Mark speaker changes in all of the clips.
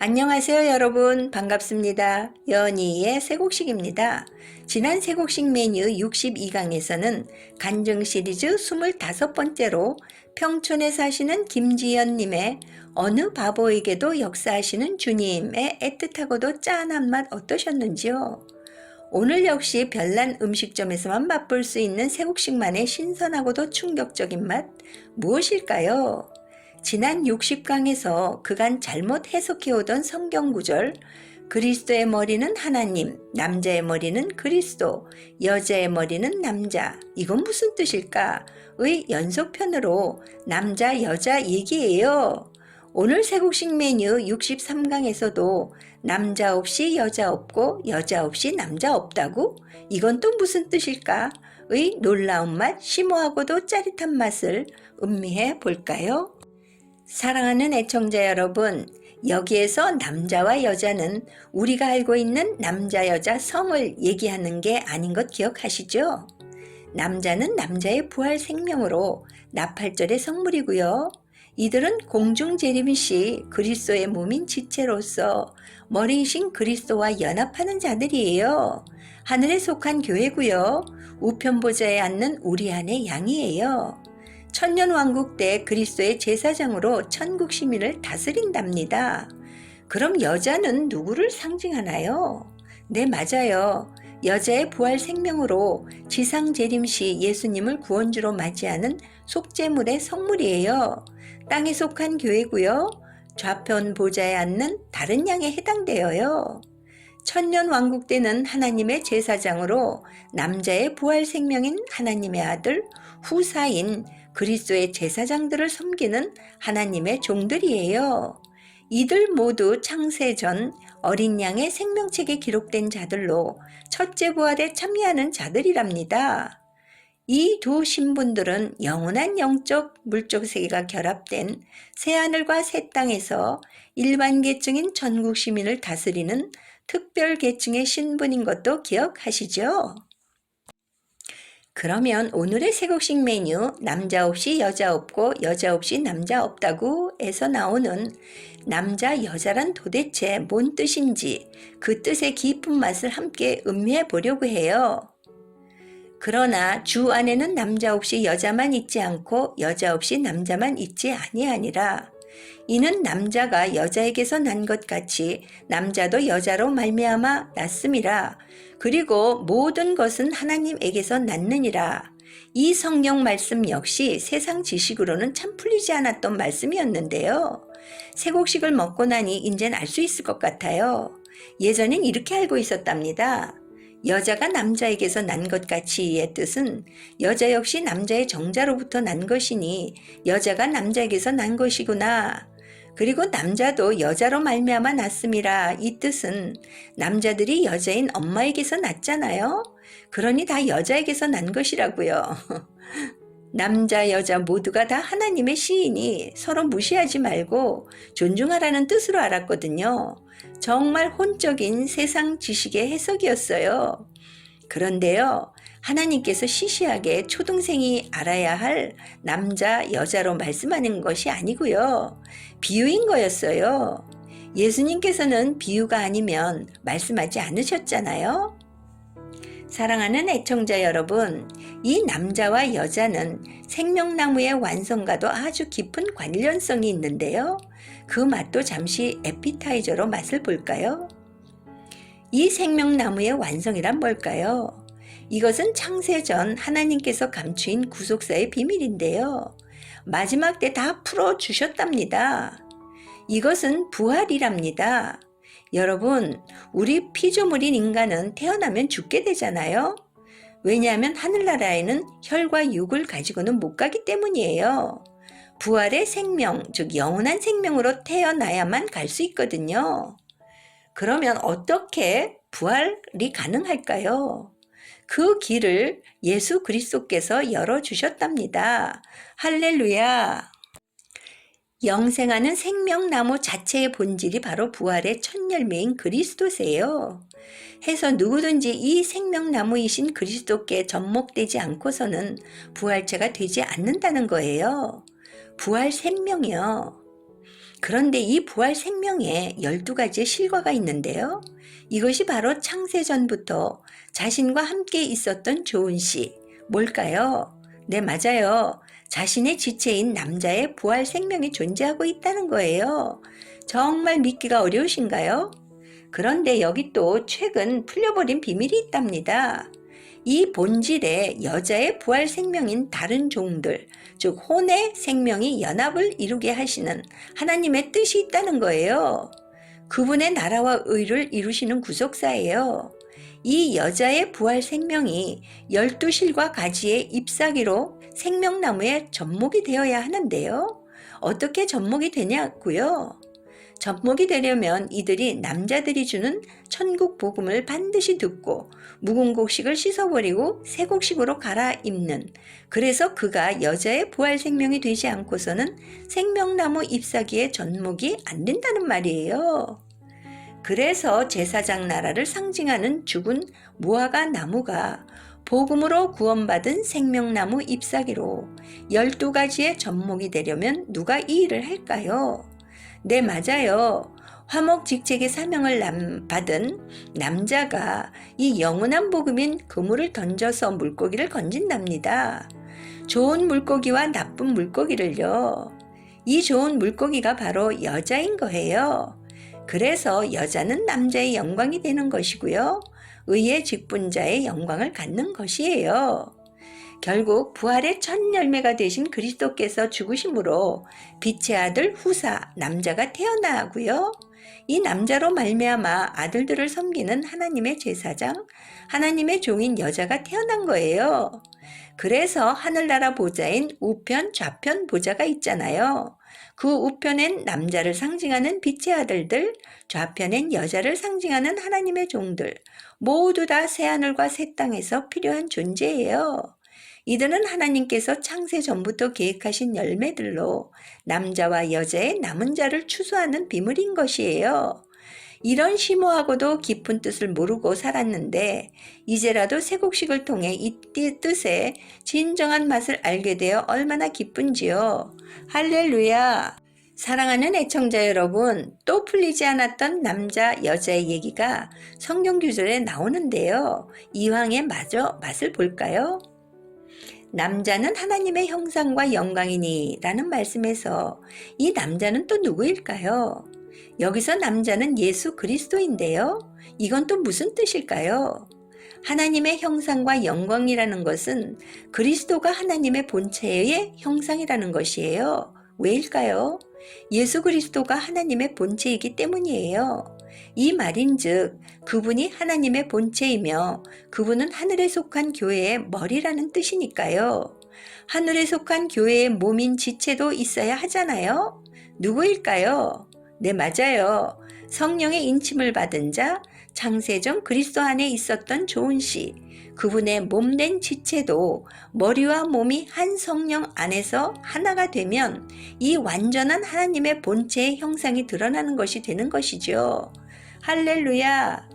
Speaker 1: 안녕하세요 여러분, 반갑습니다. 연희의 새곡식입니다. 지난 새곡식 메뉴 62강에서는 간증 시리즈 25번째로 평촌에 사시는 김지연님의 어느 바보에게도 역사하시는 주님의 애틋하고도 짠한 맛 어떠셨는지요? 오늘 역시 별난 음식점에서만 맛볼 수 있는 새곡식만의 신선하고도 충격적인 맛 무엇일까요? 지난 60강에서 그간 잘못 해석해오던 성경구절 그리스도의 머리는 하나님, 남자의 머리는 그리스도, 여자의 머리는 남자, 이건 무슨 뜻일까?의 연속편으로 남자, 여자 얘기예요. 오늘 새곡식 메뉴 63강에서도 남자 없이 여자 없고 여자 없이 남자 없다고? 이건 또 무슨 뜻일까? 의 놀라운 맛, 심오하고도 짜릿한 맛을 음미해 볼까요? 사랑하는 애청자 여러분, 여기에서 남자와 여자는 우리가 알고 있는 남자 여자 성을 얘기하는 게 아닌 것 기억하시죠? 남자는 남자의 부활 생명으로 나팔절의 성물이고요. 이들은 공중재림시 그리스도의 몸인 지체로서 머리이신 그리스도와 연합하는 자들이에요. 하늘에 속한 교회고요. 우편보좌에 앉는 우리 안의 양이에요. 천년왕국 때 그리스도의 제사장으로 천국 시민을 다스린답니다. 그럼 여자는 누구를 상징하나요? 네, 맞아요. 여자의 부활 생명으로 지상 재림시 예수님을 구원주로 맞이하는 속죄물의 성물이에요. 땅에 속한 교회고요. 좌편 보좌에 앉는 다른 양에 해당되어요. 천년왕국 때는 하나님의 제사장으로 남자의 부활 생명인 하나님의 아들 후사인 그리스도의 제사장들을 섬기는 하나님의 종들이에요. 이들 모두 창세 전 어린 양의 생명책에 기록된 자들로 첫째 부활에 참여하는 자들이랍니다. 이 두 신분들은 영원한 영적 물적 세계가 결합된 새하늘과 새 땅에서 일반 계층인 전국 시민을 다스리는 특별 계층의 신분인 것도 기억하시죠? 그러면 오늘의 새곡식 메뉴 남자 없이 여자 없고 여자 없이 남자 없다고 에서 나오는 남자 여자란 도대체 뭔 뜻인지 그 뜻의 깊은 맛을 함께 음미해 보려고 해요. 그러나 주 안에는 남자 없이 여자만 있지 않고 여자 없이 남자만 있지 아니하니라. 이는 남자가 여자에게서 난 것 같이 남자도 여자로 말미암아 났음이라. 그리고 모든 것은 하나님에게서 났느니라. 이 성경 말씀 역시 세상 지식으로는 참 풀리지 않았던 말씀이었는데요. 새곡식을 먹고 나니 이젠 알 수 있을 것 같아요. 예전엔 이렇게 알고 있었답니다. 여자가 남자에게서 난 것 같이의 뜻은 여자 역시 남자의 정자로부터 난 것이니 여자가 남자에게서 난 것이구나. 그리고 남자도 여자로 말미암아 났음이라. 이 뜻은 남자들이 여자인 엄마에게서 났잖아요. 그러니 다 여자에게서 난 것이라고요. 남자 여자 모두가 다 하나님의 시이니 서로 무시하지 말고 존중하라는 뜻으로 알았거든요. 정말 혼적인 세상 지식의 해석이었어요. 그런데요, 하나님께서 시시하게 초등생이 알아야 할 남자 여자로 말씀하는 것이 아니고요. 비유인 거였어요. 예수님께서는 비유가 아니면 말씀하지 않으셨잖아요. 사랑하는 애청자 여러분, 이 남자와 여자는 생명나무의 완성과도 아주 깊은 관련성이 있는데요. 그 맛도 잠시 에피타이저로 맛을 볼까요? 이 생명나무의 완성이란 뭘까요? 이것은 창세 전 하나님께서 감추인 구속사의 비밀인데요. 마지막 때 다 풀어주셨답니다. 이것은 부활이랍니다. 여러분, 우리 피조물인 인간은 태어나면 죽게 되잖아요. 왜냐하면 하늘나라에는 혈과 육을 가지고는 못 가기 때문이에요. 부활의 생명, 즉 영원한 생명으로 태어나야만 갈 수 있거든요. 그러면 어떻게 부활이 가능할까요? 그 길을 예수 그리스도께서 열어주셨답니다. 할렐루야! 영생하는 생명나무 자체의 본질이 바로 부활의 첫 열매인 그리스도세요. 해서 누구든지 이 생명나무이신 그리스도께 접목되지 않고서는 부활체가 되지 않는다는 거예요. 부활 생명이요. 그런데 이 부활 생명에 12가지의 실과가 있는데요. 이것이 바로 창세전부터 자신과 함께 있었던 좋은 씨. 뭘까요? 네, 맞아요. 자신의 지체인 남자의 부활 생명이 존재하고 있다는 거예요. 정말 믿기가 어려우신가요? 그런데 여기 또 최근 풀려버린 비밀이 있답니다. 이 본질에 여자의 부활 생명인 다른 종들, 즉 혼의 생명이 연합을 이루게 하시는 하나님의 뜻이 있다는 거예요. 그분의 나라와 의를 이루시는 구속사예요. 이 여자의 부활 생명이 12실과 가지의 잎사귀로 생명나무의 접목이 되어야 하는데요. 어떻게 접목이 되냐고요? 접목이 되려면 이들이 남자들이 주는 천국 복음을 반드시 듣고 묵은 곡식을 씻어버리고 새 곡식으로 갈아입는, 그래서 그가 여자의 부활 생명이 되지 않고서는 생명나무 잎사귀의 접목이 안 된다는 말이에요. 그래서 제사장 나라를 상징하는 죽은 무화과 나무가 복음으로 구원받은 생명나무 잎사귀로 12가지의 접목이 되려면 누가 이 일을 할까요? 네, 맞아요. 화목직책의 사명을 받은 남자가 이 영원한 복음인 그물을 던져서 물고기를 건진답니다. 좋은 물고기와 나쁜 물고기를요. 이 좋은 물고기가 바로 여자인 거예요. 그래서 여자는 남자의 영광이 되는 것이고요. 의의 직분자의 영광을 갖는 것이에요. 결국 부활의 첫 열매가 되신 그리스도께서 죽으심으로 빛의 아들 후사 남자가 태어나고요. 이 남자로 말미암아 아들들을 섬기는 하나님의 제사장, 하나님의 종인 여자가 태어난 거예요. 그래서 하늘나라 보좌인 우편, 좌편 보좌가 있잖아요. 그 우편엔 남자를 상징하는 빛의 아들들, 좌편엔 여자를 상징하는 하나님의 종들, 모두 다 새하늘과 새 땅에서 필요한 존재예요. 이들은 하나님께서 창세 전부터 계획하신 열매들로 남자와 여자의 남은 자를 추수하는 비밀인 것이에요. 이런 심오하고도 깊은 뜻을 모르고 살았는데 이제라도 새 곡식을 통해 이 뜻의 진정한 맛을 알게 되어 얼마나 기쁜지요. 할렐루야! 사랑하는 애청자 여러분, 또 풀리지 않았던 남자, 여자의 얘기가 성경 구절에 나오는데요. 이왕의 맛을 볼까요? 남자는 하나님의 형상과 영광이니 라는 말씀에서 이 남자는 또 누구일까요? 여기서 남자는 예수 그리스도인데요. 이건 또 무슨 뜻일까요? 하나님의 형상과 영광이라는 것은 그리스도가 하나님의 본체의 형상이라는 것이에요. 왜일까요? 예수 그리스도가 하나님의 본체이기 때문이에요. 이 말인즉 그분이 하나님의 본체이며 그분은 하늘에 속한 교회의 머리라는 뜻이니까요. 하늘에 속한 교회의 몸인 지체도 있어야 하잖아요. 누구일까요? 네, 맞아요. 성령의 인침을 받은 자, 창세전 그리스도 안에 있었던 좋은 씨, 그분의 몸된 지체도 머리와 몸이 한 성령 안에서 하나가 되면 이 완전한 하나님의 본체의 형상이 드러나는 것이 되는 것이죠. 할렐루야!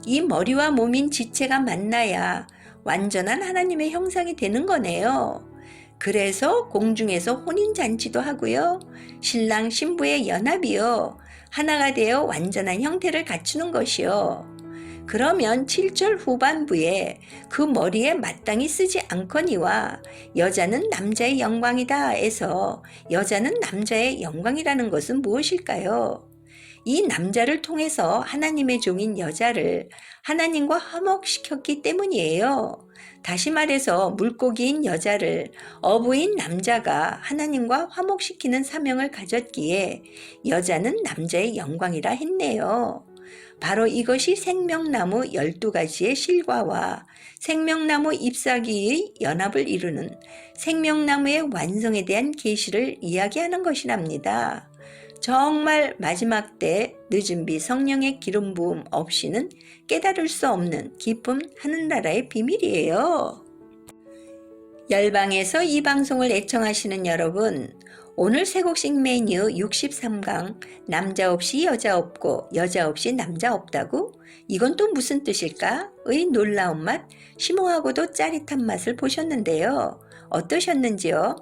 Speaker 1: 이 머리와 몸인 지체가 만나야 완전한 하나님의 형상이 되는 거네요. 그래서 공중에서 혼인잔치도 하고요. 신랑 신부의 연합이요. 하나가 되어 완전한 형태를 갖추는 것이요. 그러면 7절 후반부에 그 머리에 마땅히 쓰지 않거니와 여자는 남자의 영광이다 해서 여자는 남자의 영광이라는 것은 무엇일까요? 이 남자를 통해서 하나님의 종인 여자를 하나님과 화목시켰기 때문이에요. 다시 말해서 물고기인 여자를 어부인 남자가 하나님과 화목시키는 사명을 가졌기에 여자는 남자의 영광이라 했네요. 바로 이것이 생명나무 12가지의 실과와 생명나무 잎사귀의 연합을 이루는 생명나무의 완성에 대한 계시를 이야기하는 것이랍니다. 정말 마지막 때 늦은 비 성령의 기름 부음 없이는 깨달을 수 없는 깊은 하늘나라의 비밀이에요. 열방에서 이 방송을 애청하시는 여러분, 오늘 새곡식 메뉴 63강 남자 없이 여자 없고 여자 없이 남자 없다고? 이건 또 무슨 뜻일까? 의 놀라운 맛, 심오하고도 짜릿한 맛을 보셨는데요. 어떠셨는지요?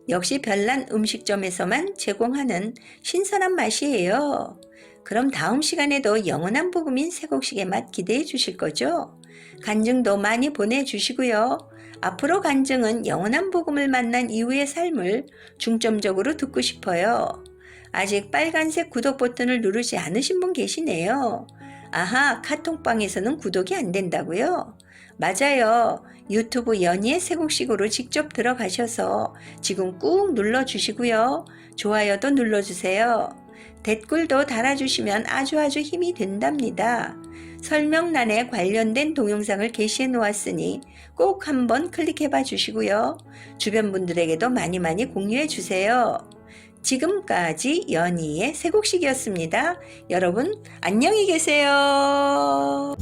Speaker 1: 역시 별난 음식점에서만 제공하는 신선한 맛이에요. 그럼 다음 시간에도 영원한 복음인 새곡식의 맛 기대해 주실 거죠? 간증도 많이 보내주시고요. 앞으로 간증은 영원한 복음을 만난 이후의 삶을 중점적으로 듣고 싶어요. 아직 빨간색 구독 버튼을 누르지 않으신 분 계시네요. 아하, 카톡방에서는 구독이 안 된다고요? 맞아요. 유튜브 연희의 새곡식으로 직접 들어가셔서 지금 꾹 눌러주시고요. 좋아요도 눌러주세요. 댓글도 달아주시면 아주 힘이 된답니다. 설명란에 관련된 동영상을 게시해 놓았으니 꼭 한번 클릭해 봐 주시고요. 주변 분들에게도 많이 공유해 주세요. 지금까지 연희의 새곡식이었습니다. 여러분 안녕히 계세요.